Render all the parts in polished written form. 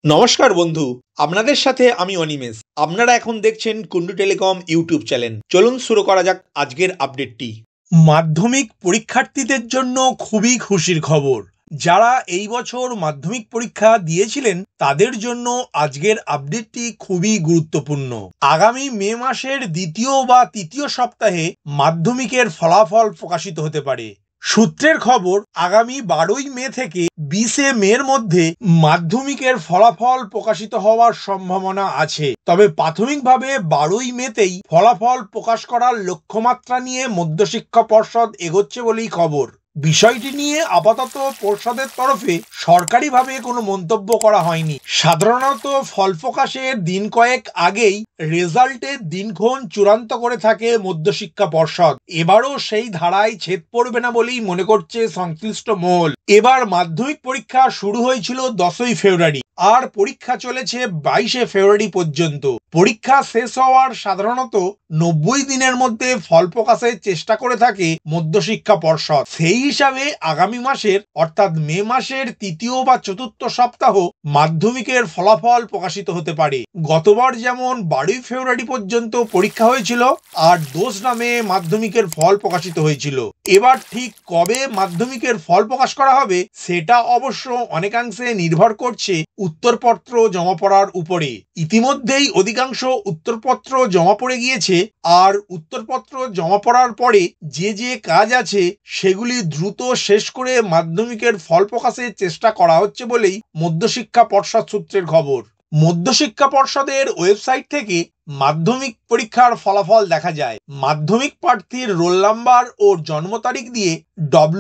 নমস্কার বন্ধু, আপনাদের সাথে আমি অনিমেষ। আপনারা এখন দেখছেন কুন্ডু টেলিকম ইউটিউব চ্যানেল। চলুন শুরু করা যাক আজকের আপডেটটি। মাধ্যমিক পরীক্ষার্থীদের জন্য খুবই খুশির খবর। যারা এই বছর মাধ্যমিক পরীক্ষা দিয়েছিলেন তাদের জন্য আজকের আপডেটটি খুবই গুরুত্বপূর্ণ। আগামী মে মাসের দ্বিতীয় বা তৃতীয় সপ্তাহে মাধ্যমিকের ফলাফল প্রকাশিত হতে পারে। সূত্রের খবর, আগামী 12ই মে থেকে 20শে মের মধ্যে মাধ্যমিকের ফলাফল প্রকাশিত হওয়ার সম্ভাবনা আছে। তবে প্রাথমিকভাবে 12ই মেতেই ফলাফল প্রকাশ করার লক্ষ্যমাত্রা নিয়ে মধ্যশিক্ষা পর্ষদ এগোচ্ছে বলেই খবর। বিষয়টি নিয়ে আপাতত পর্ষদের তরফে সরকারিভাবে কোনো মন্তব্য করা হয়নি। সাধারণত ফল প্রকাশের দিন কয়েক আগেই রেজাল্টের দিনক্ষণ চূড়ান্ত করে থাকে মধ্যশিক্ষা পর্ষদ। এবারও সেই ধারায় ছেদ পড়বে না বলেই মনে করছে সংশ্লিষ্ট মহল। এবার মাধ্যমিক পরীক্ষা শুরু হয়েছিল 10ই ফেব্রুয়ারি আর পরীক্ষা চলেছে 22শে ফেব্রুয়ারি পর্যন্ত। পরীক্ষা শেষ হওয়ার সাধারণত 90 দিনের মধ্যে ফল প্রকাশের চেষ্টা করে থাকে মধ্যশিক্ষা পর্ষদ। সেই হিসাবে আগামী মাসের অর্থাৎ মে মাসের তৃতীয় বা চতুর্থ সপ্তাহ মাধ্যমিকের ফলাফল প্রকাশিত হতে পারে। গতবার যেমন 12ই ফেব্রুয়ারি পর্যন্ত পরীক্ষা হয়েছিল আর 2রা মে মাধ্যমিকের ফল প্রকাশিত হয়েছিল। এবার ঠিক কবে মাধ্যমিকের ফল প্রকাশ করা হবে সেটা অবশ্য অনেকাংশে নির্ভর করছে উত্তরপত্র জমা পড়ার উপরে। ইতিমধ্যেই অধিকাংশ উত্তরপত্র জমা পড়ে গিয়েছে আর উত্তরপত্র জমা পড়ার পরে যে যে কাজ আছে সেগুলি দ্রুত শেষ করে মাধ্যমিকের ফল প্রকাশের চেষ্টা করা হচ্ছে বলেই মধ্যশিক্ষা পর্ষদ সূত্রের খবর। মধ্যশিক্ষা পর্ষদের ওয়েবসাইট থেকে মাধ্যমিক পরীক্ষার ফলাফল দেখা যায়। মাধ্যমিক প্রার্থীর রোল নাম্বার ও জন্ম তারিখ দিয়ে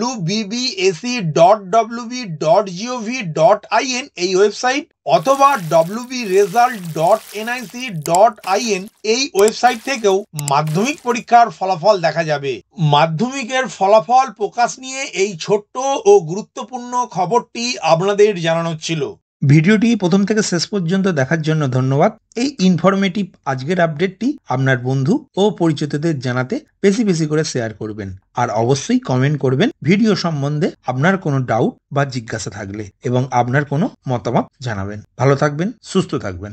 wbbsc.wb.gov.in এই ওয়েবসাইট অথবা wbresult.nic.in এই ওয়েবসাইট থেকেও মাধ্যমিক পরীক্ষার ফলাফল দেখা যাবে। মাধ্যমিকের ফলাফল প্রকাশ নিয়ে এই ছোট্ট ও গুরুত্বপূর্ণ খবরটি আপনাদের জানানো ছিল। ভিডিওটি প্রথম থেকে শেষ পর্যন্ত দেখার জন্য ধন্যবাদ। এই ইনফরমেটিভ আজকের আপডেটটি আপনার বন্ধু ও পরিচিতদের জানাতে বেশি বেশি করে শেয়ার করবেন আর অবশ্যই কমেন্ট করবেন ভিডিও সম্বন্ধে আপনার কোনো ডাউট বা জিজ্ঞাসা থাকলে এবং আপনার কোনো মতামত জানাবেন। ভালো থাকবেন, সুস্থ থাকবেন।